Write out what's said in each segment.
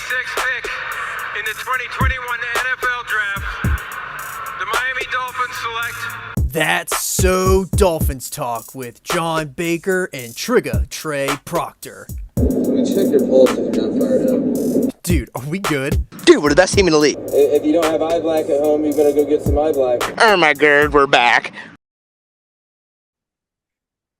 sixth pick in the 2021 NFL Draft, the Miami Dolphins select. That's So Dolphins Talk with John Baker and Trigga Trey Proctor. Let me check your pulse if you're not fired up. Dude, are we good? Dude, we're the best team in the league. If you don't have eye black at home, you better go get some eye black. Oh my god, we're back.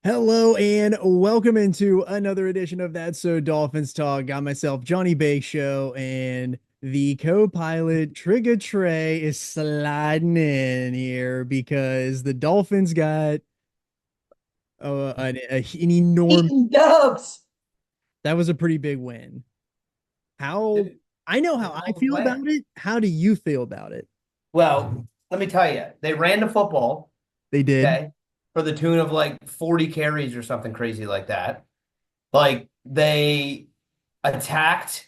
Hello and welcome into another edition of That's So Dolphins Talk. Got myself, Johnny Bakeshow, and the co-pilot Trigga Trey is sliding in here because the Dolphins got an enormous dubs. That was a pretty big win. I know how I feel about it. How do you feel about it? Well, let me tell you, they ran the football. They did. Okay, for the tune of like 40 carries or something crazy like that. Like they attacked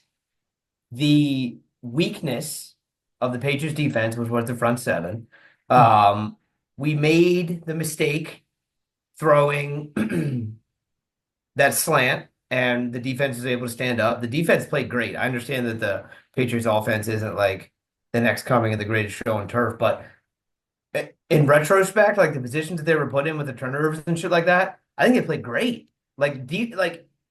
the weakness of the Patriots defense, which was the front seven. We made the mistake throwing that slant, and the defense was able to stand up. The defense played great. I understand that the Patriots offense isn't like the next coming of the greatest show on turf, but in retrospect, like the positions that they were put in with the turnovers and shit like that, I think they played great. Like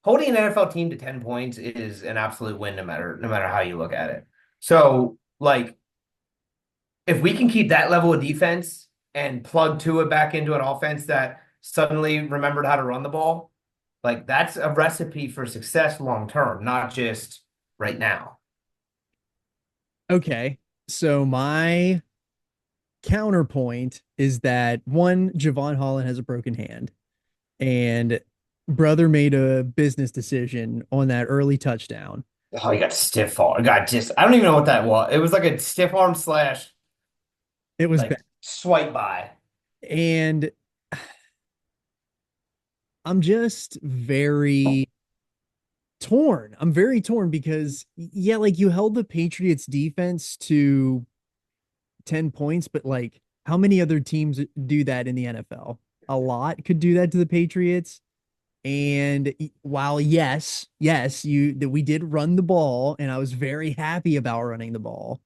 holding an NFL team to 10 points is an absolute win no matter how you look at it. So, like, if we can keep that level of defense and plug Tua back into an offense that suddenly remembered how to run the ball, like that's a recipe for success long term, not just right now. Okay. So my counterpoint is that one, Javon Holland has a broken hand, and brother made a business decision on that early touchdown. Oh, he got stiff arm. I don't even know what that was. It was like a stiff arm slash. It was like bad. Swipe by. And I'm just very torn. I'm very torn because, yeah, like you held the Patriots defense to 10 points, but like how many other teams do that in the NFL? A lot could do that to the Patriots. And while we did run the ball, and I was very happy about running the ball,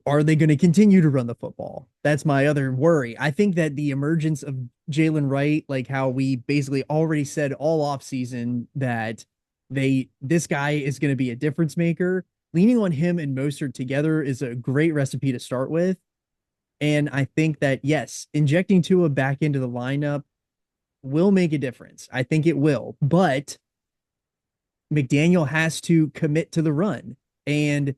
are they going to continue to run the football? That's my other worry. I think that the emergence of Jalen Wright, like how we basically already said all offseason that this guy is going to be a difference maker. Leaning on him and Mostert together is a great recipe to start with. And I think that, yes, injecting Tua back into the lineup will make a difference. I think it will. But McDaniel has to commit to the run. And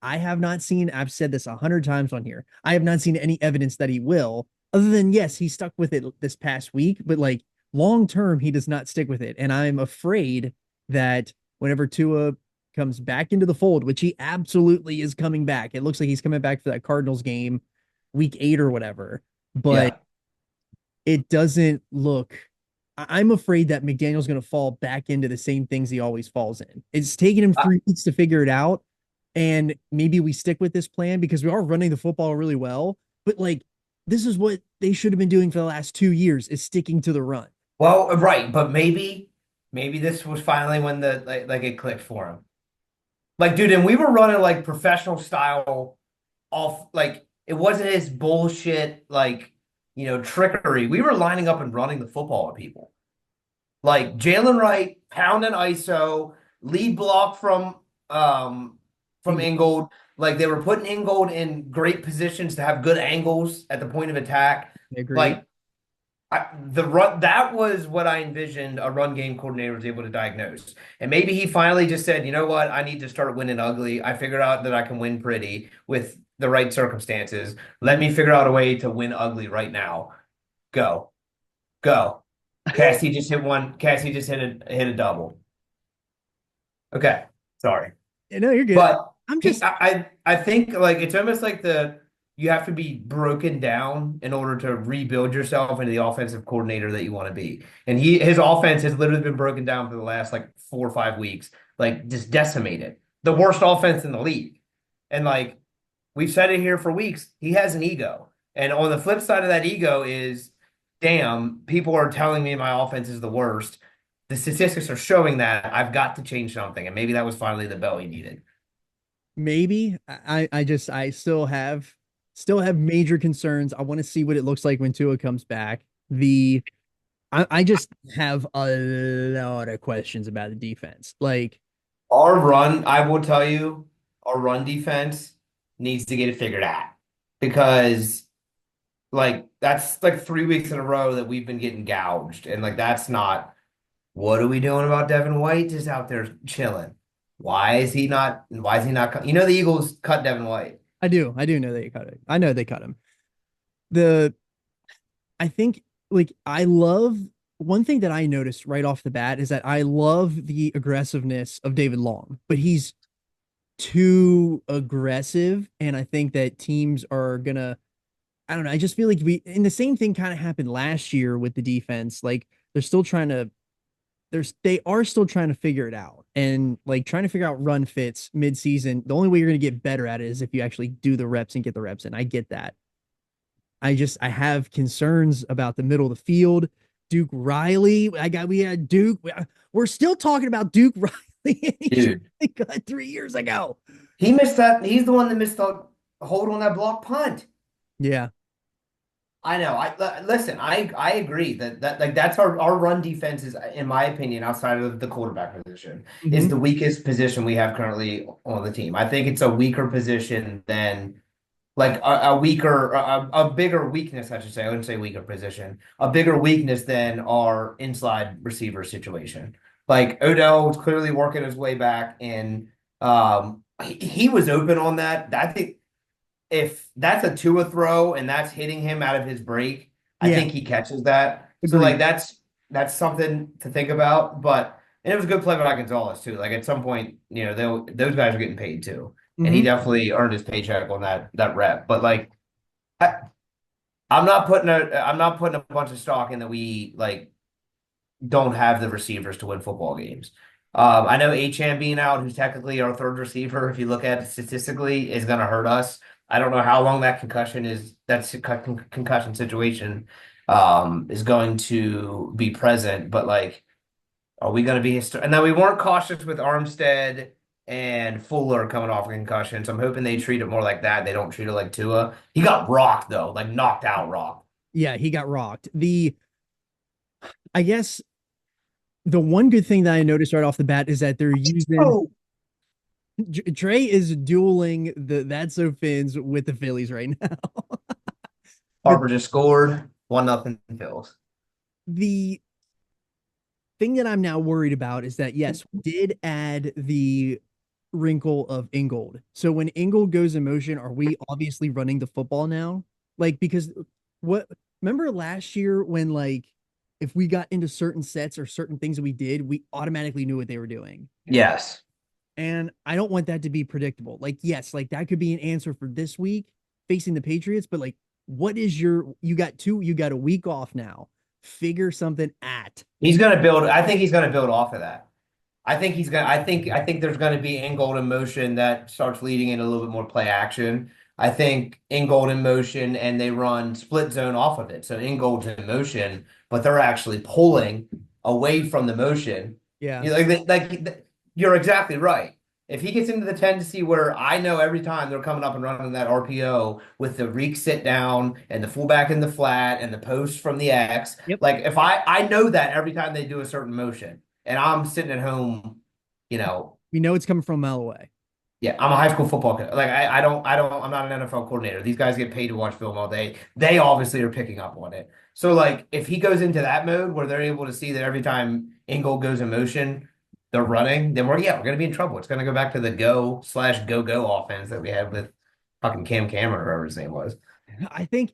I have not seen, I've said this 100 times on here, I have not seen any evidence that he will, other than, yes, he stuck with it this past week, but like long term, he does not stick with it. And I'm afraid that whenever Tua comes back into the fold, which he absolutely is coming back, it looks like he's coming back for that Cardinals game, week 8 or whatever, but it doesn't look, I'm afraid that McDaniel's going to fall back into the same things he always falls in. It's taken him 3 weeks to figure it out. And maybe we stick with this plan because we are running the football really well. But like, this is what they should have been doing for the last 2 years, is sticking to the run. Well, right, but maybe this was finally when the like it clicked for him. Like, dude, and we were running like professional style off. Like, it wasn't his bullshit like trickery. We were lining up and running the football at people. Like Jalen Wright pounding ISO, lead block from Ingold. Like they were putting Ingold in great positions to have good angles at the point of attack. I agree. Like that was what I envisioned a run game coordinator was able to diagnose. And maybe he finally just said, you know what, I need to start winning ugly. I figured out that I can win pretty with the right circumstances. Let me figure out a way to win ugly right now. Go. Cassie just hit one. Cassie just hit a double. Okay. Sorry. No, you're good. But I'm just I think like it's almost like you have to be broken down in order to rebuild yourself into the offensive coordinator that you want to be. And his offense has literally been broken down for the last like 4 or 5 weeks, like just decimated. The worst offense in the league. And like we've said it here for weeks, he has an ego. And on the flip side of that ego is, damn, people are telling me my offense is the worst. the statistics are showing that I've got to change something, and maybe that was finally the bell he needed. Maybe I still have major concerns. I want to see what it looks like when Tua comes back. I just have a lot of questions about the defense. Like, Our run, I will tell you, our run defense needs to get it figured out because like that's like 3 weeks in a row that we've been getting gouged, and like that's not. What are we doing about Devin White just out there chilling? Why is he not? Why is he not? You know the Eagles cut Devin White. I do know they cut it. I know they cut him. The I think like I love one thing that I noticed right off the bat is that I love the aggressiveness of David Long, but he's too aggressive, and I think that teams are gonna. I don't know. I just feel like and the same thing kind of happened last year with the defense. Like they're still trying to they are still trying to figure it out, and like trying to figure out run fits mid-season. The only way you're going to get better at it is if you actually do the reps and get the reps in. I get that. I have concerns about the middle of the field. Duke Riley, we had Duke. We're still talking about Duke Riley. Dude, He got 3 years ago. he missed that. He's the one that missed the hold on that block punt. Yeah. I know. Listen. I agree that like that's our run defense is, in my opinion, outside of the quarterback position, is Mhm. the weakest position we have currently on the team. I think it's a weaker position than like a bigger weakness, I should say. I wouldn't say weaker position, a bigger weakness than our inside receiver situation. Like Odell was clearly working his way back, and he was open on that. I think if that's a Tua throw and that's hitting him out of his break, I Yeah. think he catches that. So like Agreed. that's something to think about. But and it was a good play by Gonzalez too. Like at some point, those guys are getting paid too, and he Mhm. definitely earned his paycheck on that rep. But like I, I'm not putting a bunch of stock in that we like don't have the receivers to win football games. I know Achane being out, who's technically our third receiver, if you look at it statistically, is going to hurt us. I don't know how long that concussion situation is going to be present, but like, are we going to be and then we weren't cautious with Armstead and Fuller coming off a concussion, so I'm hoping they treat it more like that. They don't treat it like Tua. He got rocked though, like knocked out rocked. Yeah, he got rocked. I guess the one good thing that I noticed right off the bat is that they're using Oh, Trey is dueling the That's So Fins with the Phillies right now. the Harper just scored 1-0 Phils. the thing that I'm now worried about is that yes, we did add the wrinkle of Ingold. So when Ingold goes in motion, are we obviously running the football now? Like because what remember last year when like if we got into certain sets or certain things that we did, we automatically knew what they were doing. Yes. And I don't want that to be predictable. Like, yes, like that could be an answer for this week facing the Patriots, but like, what is you got a week off now. Figure something at. He's going to build. I think he's going to build off of that. I think he's going to. I think there's going to be Ingold in motion that starts leading in a little bit more play action. I think Ingold in motion and they run split zone off of it. So Ingold's in motion, but they're actually pulling away from the motion. Yeah. You're exactly right. If he gets into the tendency where I know every time they're coming up and running that RPO with the reek sit down and the fullback in the flat and the post from the X, Yep. like if I know that every time they do a certain motion and I'm sitting at home, you know, We know it's coming from a mile away. yeah, I'm a high school football coach. Like I'm not an NFL coordinator. These guys get paid to watch film all day. They obviously are picking up on it. So like if he goes into that mode where they're able to see that every time Ingold goes in motion, they're running, then we're gonna be in trouble. It's gonna go back to the go/go offense that we had with fucking Cam Cameron or whatever his name was. I think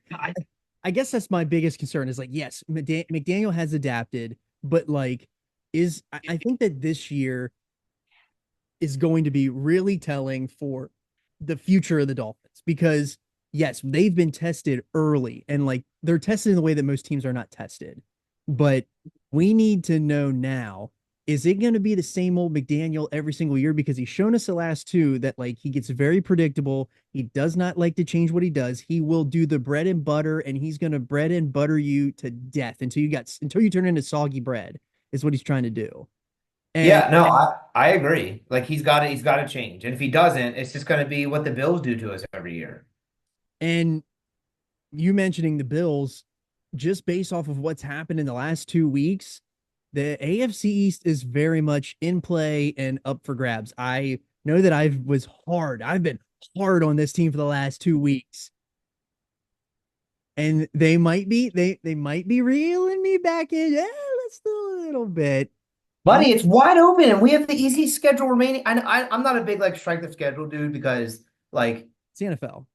I guess that's my biggest concern is like, yes, McDaniel has adapted, but like I think that this year is going to be really telling for the future of the Dolphins because yes, they've been tested early and like they're tested in the way that most teams are not tested. But we need to know now, is it going to be the same old McDaniel every single year? Because he's shown us the last two that like he gets very predictable. He does not like to change what he does. He will do the bread and butter and he's going to bread and butter you to death until you turn into soggy bread. is what he's trying to do. And Yeah, no, I agree. Like he's got to change. And if he doesn't, it's just going to be what the Bills do to us every year. and you mentioning the Bills, just based off of what's happened in the last 2 weeks, the AFC East is very much in play and up for grabs. I know that I've been hard on this team for the last 2 weeks. And they might be reeling me back in. Yeah, let's do a little bit. Buddy, it's wide open, and we have the easy schedule remaining. I'm not a big like strength of schedule dude because like It's the NFL.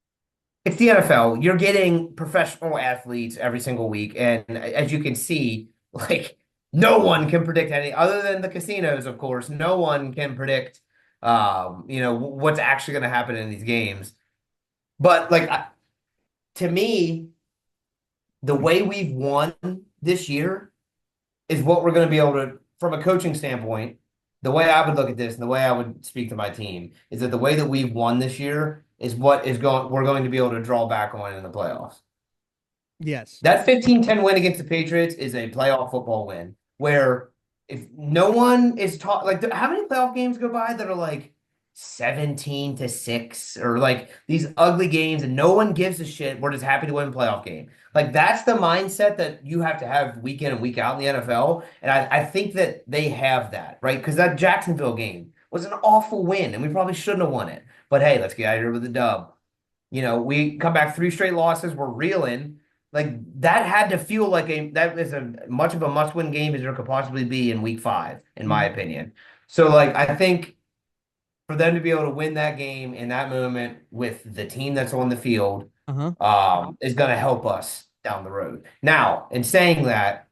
it's the NFL. You're getting professional athletes every single week, and as you can see, like no one can predict any other than the casinos, of course. No one can predict, what's actually going to happen in these games. But like to me, the way we've won this year is what we're going to be able to, from a coaching standpoint, the way I would look at this and the way I would speak to my team is that the way that we've won this year is what we're going to be able to draw back on in the playoffs. Yes. That 15-10 win against the Patriots is a playoff football win where if no one is taught, like, how many playoff games go by that are like 17-6 or like these ugly games and no one gives a shit. We're just happy to win a playoff game. Like that's the mindset that you have to have week in and week out in the NFL. And I think that they have that, right? Because that Jacksonville game was an awful win and we probably shouldn't have won it. But hey, let's get out of here with a dub. We come back 3 straight losses. We're reeling. Like that had to feel like that is a much of a must-win game as there could possibly be in week 5, in my opinion. So like I think for them to be able to win that game in that moment with the team that's on the field is going to help us down the road. Now, in saying that,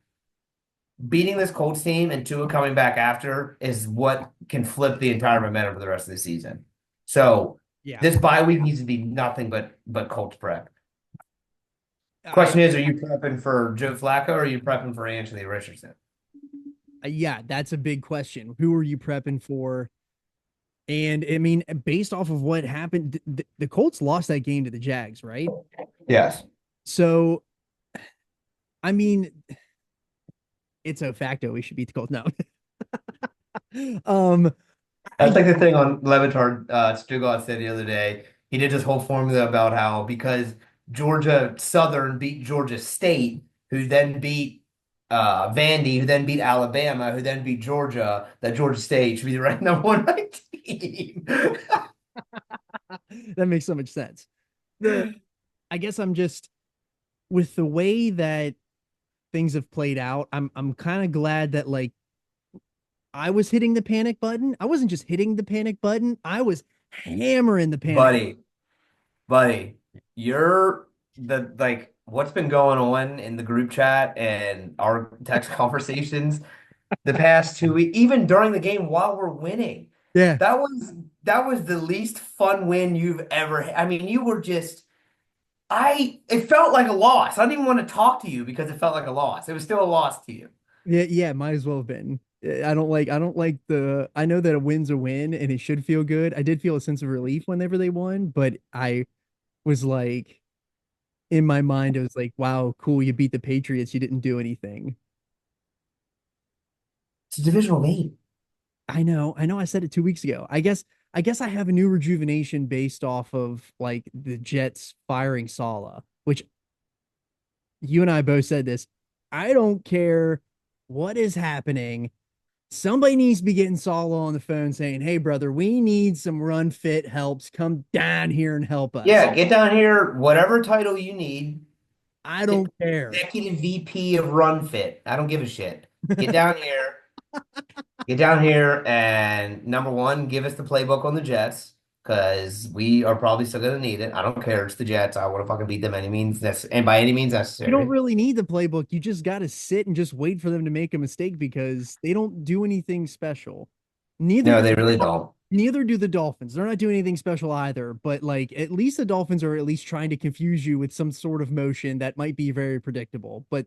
beating this Colts team and Tua coming back after is what can flip the entire momentum for the rest of the season. So this bye week needs to be nothing but Colts prep. Question is, are you prepping for Joe Flacco or are you prepping for Anthony Richardson? Yeah, that's a big question. Who are you prepping for? And I mean, based off of what happened, the Colts lost that game to the Jags, right? Yes. So, I mean, it's a facto we should beat the Colts. No. That's like the thing on Levitard Stugotz said the other day. He did this whole formula about how because Georgia Southern beat Georgia State, who then beat Vandy, who then beat Alabama, who then beat Georgia, that Georgia State should be the ranked number 1 ranked team. That makes so much sense. I guess I'm just with the way that things have played out, I'm kind of glad that like I was hitting the panic button. I wasn't just hitting the panic button. I was hammering the panic. Buddy, you're what's been going on in the group chat and our text conversations the past 2 weeks, even during the game while we're winning. Yeah. That was the least fun win you've ever had. I mean, you were just it felt like a loss. I didn't even want to talk to you because it felt like a loss. It was still a loss to you. Yeah, might as well have been. I don't like I know that a win's a win and it should feel good. I did feel a sense of relief whenever they won, but I was like, in my mind, it was like, wow, cool, you beat the Patriots, you didn't do anything. It's a divisional game. I know, I said it 2 weeks ago. I guess I have a new rejuvenation based off of like the Jets firing Saleh, which you and I both said this. I don't care what is happening. Somebody needs to be getting Saleh on the phone saying, hey, brother, we need some run fit helps. Come down here and help us. Yeah, get down here, whatever title you need. I don't care. Executive VP of Run Fit. I don't give a shit. Get down here. Get down here and number 1, give us the playbook on the Jets because we are probably still going to need it. I don't care. It's the Jets. I want to fucking beat them by any means necessary. You don't really need the playbook. You just got to sit and just wait for them to make a mistake because they don't do anything special. No, they really don't. Neither do the Dolphins. They're not doing anything special either, but like at least the Dolphins are at least trying to confuse you with some sort of motion that might be very predictable. But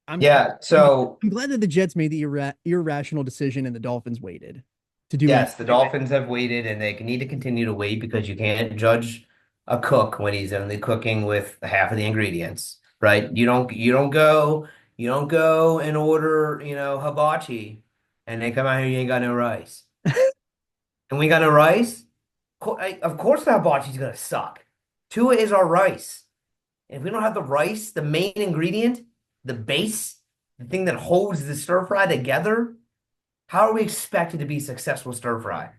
I'm glad that the Jets made the irrational decision and the Dolphins waited to do. Yes, the Dolphins have waited and they need to continue to wait because you can't judge a cook when he's only cooking with half of the ingredients, right? You don't go You don't go and order, hibachi, and they come out here, you ain't got no rice. And we got no rice? Of course the hibachi's gonna suck. Tua is our rice. If we don't have the rice, the main ingredient, the base, the thing that holds the stir fry together, how are we expected to be successful stir fry?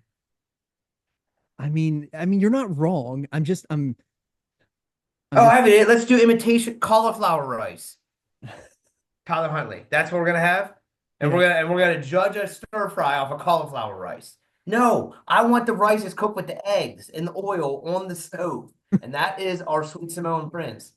I mean, you're not wrong. I'm Oh, just I have it. Let's do imitation cauliflower rice. Tyler Huntley. That's what we're gonna have, and yeah. we're gonna judge a stir fry off of cauliflower rice. No, I want the rice is cooked with the eggs and the oil on the stove, and that is our sweet Samoan prince.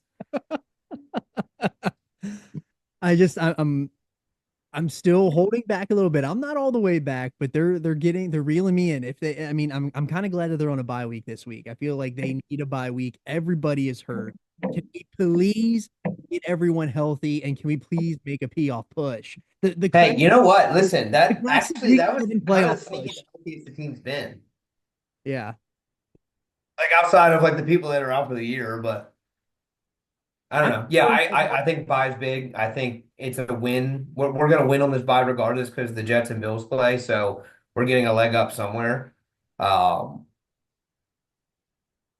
I'm still holding back a little bit. I'm not all the way back, but they're reeling me in. If they, I mean, I'm kind of glad that they're on a bye week this week. I feel like they need a bye week. Everybody is hurt. Can we please get everyone healthy, and can we please make a playoff push? The Hey, you know what? Listen, the that classic actually week that was seven kind of playoff the push. healthiest the team's been. Yeah, Like outside of like the people that are out for the year, but I don't I'm know. Yeah, still I think bye's big. I think it's a win. We're gonna win on this bye regardless because the Jets and Bills play, so we're getting a leg up somewhere. Um,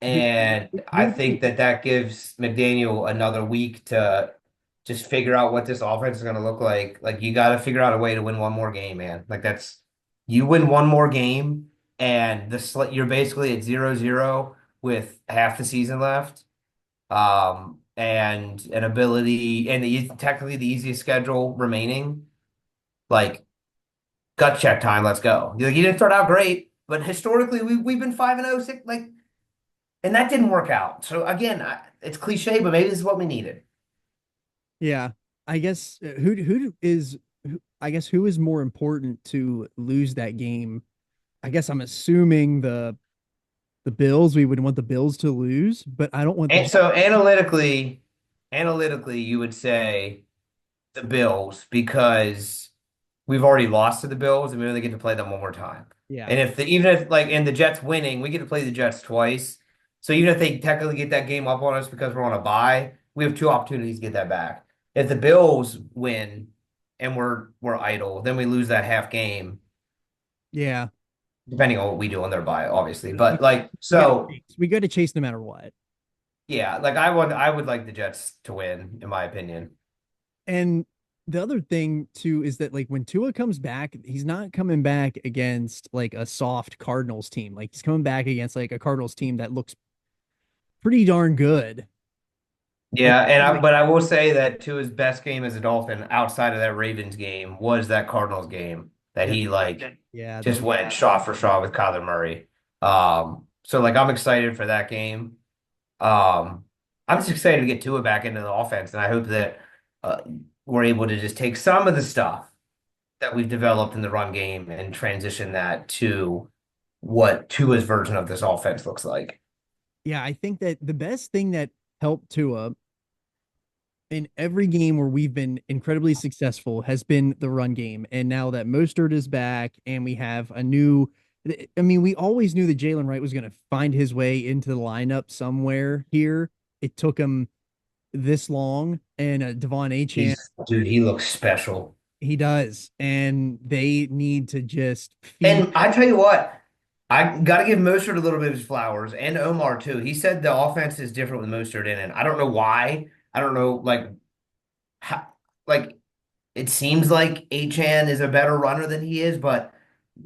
who, and I who think that gives McDaniel another week to just figure out what this offense is gonna look like. Like you got to figure out a way to win one more game, man. Like that's you win one more game, and you're basically at 0-0 with half the season left. And an ability and technically the easiest schedule remaining. Like gut check time, let's go. Like, you didn't start out great, but historically we've been 5-0, like, and that didn't work out. So again, it's cliche, but maybe this is what we needed. Yeah, I guess I guess who is more important to lose that game? I guess I'm assuming the Bills. We would want the Bills to lose, but I don't want the And so analytically, you would say the Bills because we've already lost to the Bills and we only get to play them one more time. yeah. And even if like and the Jets winning, we get to play the Jets twice. So even if they technically get that game up on us because we're on a bye, we have two opportunities to get that back. If the Bills win and we're idle, then we lose that half game, Yeah. depending on what we do on their bye, obviously. But like We got to so chase. We got to chase no matter what. yeah, like I would like the Jets to win, in my opinion. And the other thing too is that like when Tua comes back, he's not coming back against like a soft Cardinals team. Like he's coming back against like a Cardinals team that looks pretty darn good. And Yeah, and like but I will say that to his best game as a Dolphin outside of that Ravens game was that Cardinals game that yeah, he like yeah, just went shot for shot with Kyler Murray. So like I'm excited for that game. Um, I'm just excited to get Tua back into the offense, and I hope that uh, we're able to just take some of the stuff that we've developed in the run game and transition that to what Tua's version of this offense looks like. yeah, I think that the best thing that helped Tua in every game where we've been incredibly successful has been the run game. And now that Mostert is back and we have a new, I mean, we always knew that Jalen Wright was going to find his way into the lineup somewhere here. It took him this long, and Devon Achan, Dude, he looks special. he does. And they need to just feed. And I tell you what, I got to give Mostert a little bit of his flowers and Omar too. He said the offense is different with Mostert in it. I don't know why. I don't know, like, how, like it seems like Achan is a better runner than he is, but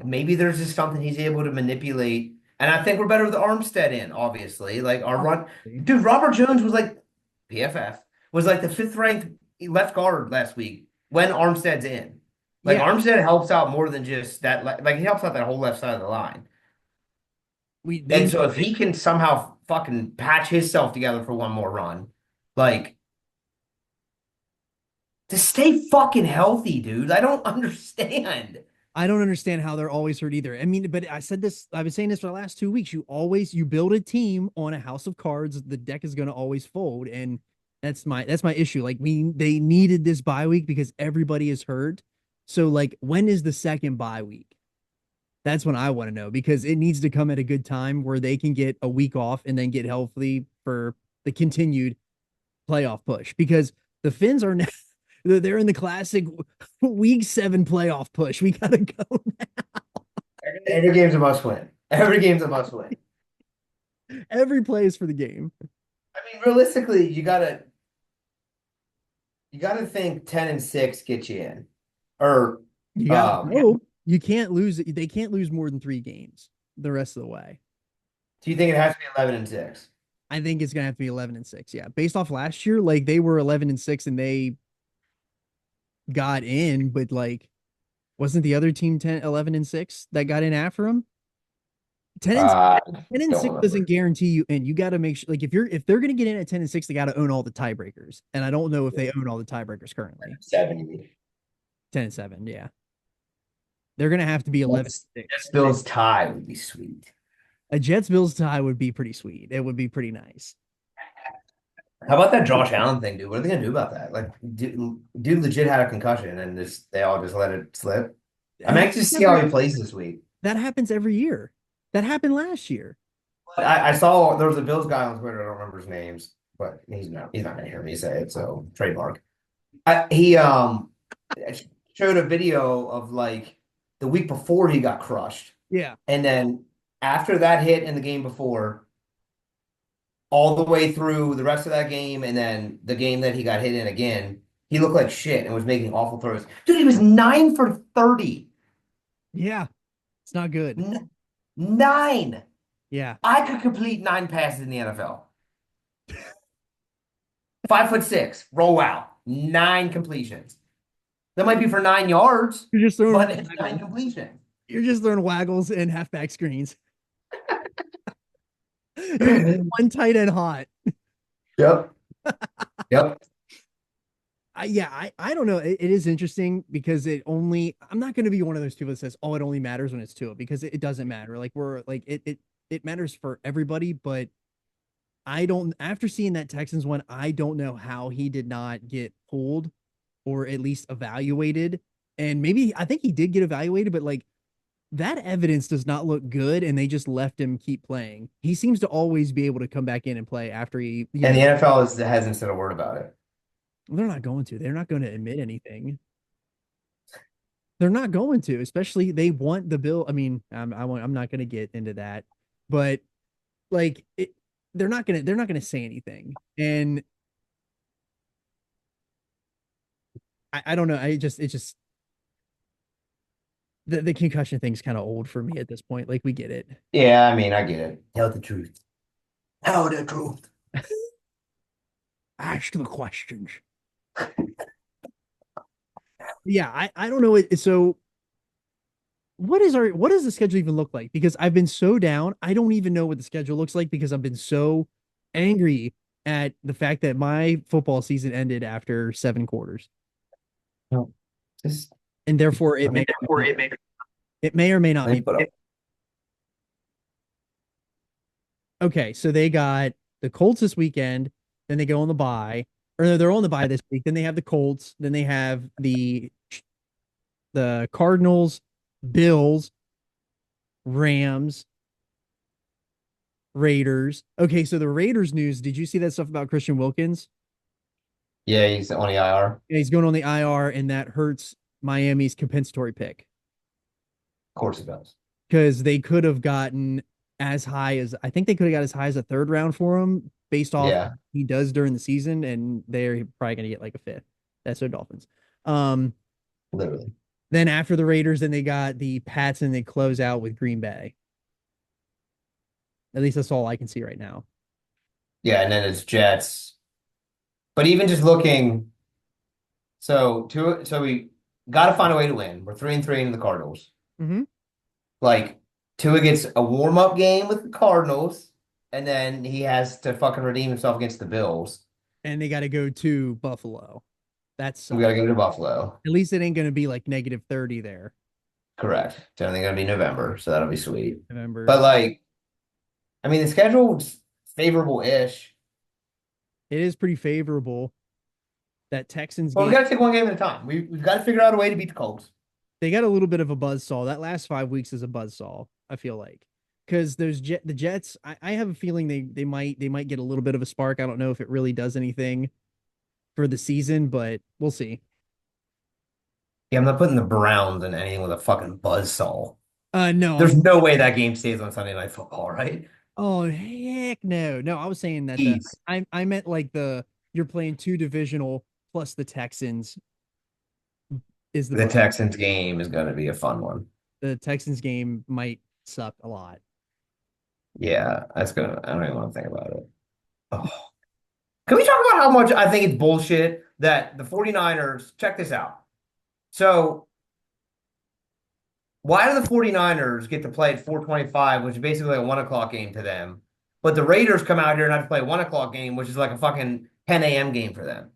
maybe there's just something he's able to manipulate. And I think we're better with Armstead in, obviously. Like our run, dude, Robert Jones was like PFF was like the fifth ranked left guard last week when Armstead's in. Like Yeah, Armstead helps out more than just that. Like he helps out that whole left side of the line. And they so if he can somehow fucking patch himself together for one more run, like to stay fucking healthy, dude. I don't understand. I don't understand how they're always hurt either. I mean, but I've been saying this for the last 2 weeks. You build a team on a house of cards, the deck is gonna always fold. And that's my issue. Like they needed this bye week because everybody is hurt. So like when is the second bye week? That's what I want to know because it needs to come at a good time where they can get a week off and then get healthy for the continued playoff push. Because the Finns are now They're in the classic week 7 playoff push. We gotta go. Every game's a must win. Every game's a must win. Every play is for the game. I mean, realistically, you gotta think 10-6 get you in. Or You gotta hope. You can't lose. They can't lose more than 3 games the rest of the way. do you think it has to be 11-6? I think it's gonna have to be 11-6. Yeah, based off last year, like they were 11-6 and they got in, but like, wasn't the other team 11-6 that got in after them? 10 and 6 remember. doesn't guarantee you in. You got to make sure, like, if they're gonna get in at 10-6, they got to own all the tiebreakers. And I don't know if they own all the tiebreakers currently. 70. 10-7, yeah. They're gonna have to be 11-6. Bills tie would be sweet. A Jets Bills tie would be pretty sweet. It would be pretty nice. How about that Josh Allen thing, dude? What are they gonna do about that? Like, dude legit had a concussion and they all just let it slip. I'm anxious to see how he plays this week. That happens every year. That happened last year. I saw there was a Bills guy on Twitter. I don't remember his names, but he's not gonna hear me say it, so trademark. He showed a video of like the week before he got crushed, Yeah. and then after that hit in the game before, all the way through the rest of that game, and then the game that he got hit in again, he looked like shit and was making awful throws. Dude, he was 9 for 30. Yeah. It's not good. 9. Yeah. I could complete 9 passes in the NFL. 5'6", roll out, 9 completions. That might be for 9 yards, You're just throwing but it's 9 completions. You're just throwing waggles and halfback screens. One tight end hot. Yep. Yep. I don't know. It is interesting because I'm not going to be one of those people that says, oh, it only matters when it's Tua, because it doesn't matter. Like it matters for everybody, but after seeing that Texans one, I don't know how he did not get pulled or at least evaluated. And maybe, I think he did get evaluated, but like that evidence does not look good. And they just left him keep playing. He seems to always be able to come back in and play after he, And the NFL hasn't said a word about it. they're not going to. They're not going to admit anything. They're not going to, especially they want the bill. I mean, I'm not going to get into that, but like they're not going to say anything. And I don't know. It's just the concussion thing's kind of old for me at this point. Like we get it. Yeah, I mean, I get it. Tell the truth. Tell the truth. Ask the questions. Yeah, I don't know. So what does the schedule even look like? Because I've been so down. I don't even know what the schedule looks like because I've been so angry at the fact that my football season ended after 7 quarters. No. And therefore it may or may not be. Okay, so they got the Colts this weekend, then they go on the bye, or no, they're on the bye this week. Then they have the Colts, then they have the Cardinals, Bills, Rams, Raiders. Okay, so the Raiders news, did you see that stuff about Christian Wilkins? Yeah, he's on the IR. Yeah, he's going on the IR, and that hurts Miami's compensatory pick. Of course it does. Because they could have gotten as high as, I think they could have got as high as a 3rd round for him based off what he does during the season, and they're probably going to get like a 5th. That's their Dolphins. Literally. Then after the Raiders, then they got the Pats, and they close out with Green Bay. At least that's all I can see right now. Yeah, and then it's Jets. But even just looking, so we got to find a way to win. We're 3-3 in the Cardinals. Mm-hmm. Like Tua gets a warm-up game with the Cardinals, and then he has to fucking redeem himself against the Bills. And they got to go to Buffalo. That's we got to go to Buffalo. At least it ain't going to be like -30 there. Correct. It's only going to be November, so that'll be sweet. November. But like, I mean, the schedule's favorable-ish. It is pretty favorable. That Texans Well, game, we got to take one game at a time. We've got to figure out a way to beat the Colts. they got a little bit of a buzzsaw. That last 5 weeks is a buzzsaw, I feel like. Because the Jets, I have a feeling they might get a little bit of a spark. I don't know if it really does anything for the season, but we'll see. Yeah, I'm not putting the Browns in anything with a fucking buzzsaw. No, There's no way that game stays on Sunday Night Football, right? oh heck no. No, I was saying that East. I meant like you're playing two divisional plus the Texans is the The buzz. Texans game is going to be a fun one. The Texans game might suck a lot. Yeah, that's gonna. I don't even want to think about it. Oh. Can we talk about how much I think it's bullshit that the 49ers, check this out. So, why do the 49ers get to play at 4:25, which is basically a 1 o'clock game to them, but the Raiders come out here and have to play a 1 o'clock game, which is like a fucking 10 a.m. game for them?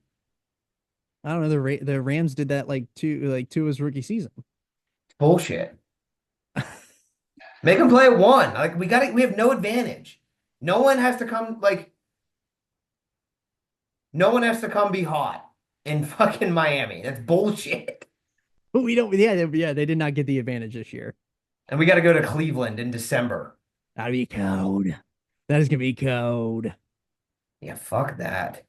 I don't know. The Rams did that like two his rookie season. Bullshit. Make them play at 1. Like we have no advantage. No one has to come no one has to come be hot in fucking Miami. That's bullshit. But we don't. Yeah, they did not get the advantage this year. And we got to go to Cleveland in December. That'd be cold. That is gonna be cold. Yeah, fuck that.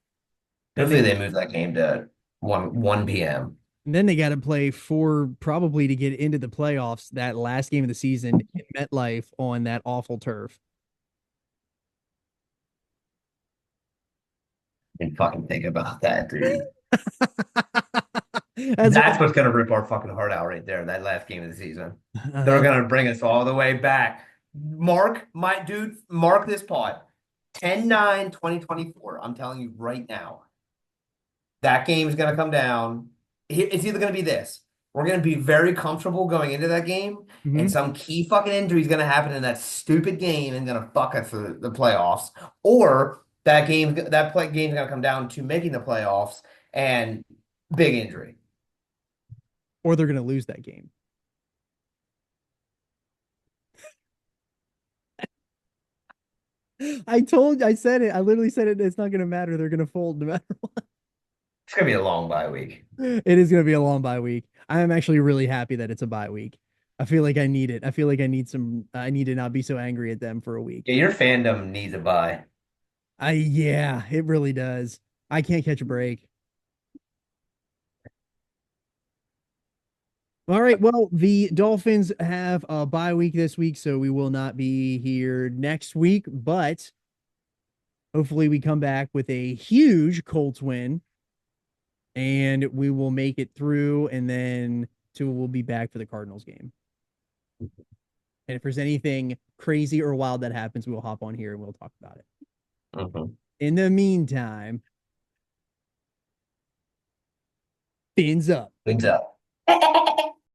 And Hopefully they move that game to 1 p.m. then they got to play probably to get into the playoffs. That last game of the season in MetLife on that awful turf. And fucking think about that, dude. That's That's what's gonna rip our fucking heart out right there. That last game of the season. They're gonna bring us all the way back. Mark this pod. 10/9/2024. I'm telling you right now. That game is gonna come down. It's either gonna be this. We're gonna be very comfortable going into that game, and some key fucking injury is gonna happen in that stupid game and gonna fuck us for the playoffs. Or game's gonna come down to making the playoffs and big injury. or they're gonna lose that game. I said it. I literally said it. It's not gonna matter. They're gonna fold no matter what. It's gonna be a long bye week. It is gonna be a long bye week. I am actually really happy that it's a bye week. I feel like I need it. I feel like I need I need to not be so angry at them for a week. Yeah, your fandom needs a bye. Yeah, it really does. I can't catch a break. All right. Well, the Dolphins have a bye week this week, so we will not be here next week, but hopefully we come back with a huge Colts win and we will make it through, and then we'll be back for the Cardinals game. And if there's anything crazy or wild that happens, we'll hop on here and we'll talk about it. In the meantime, fins up. Fins up.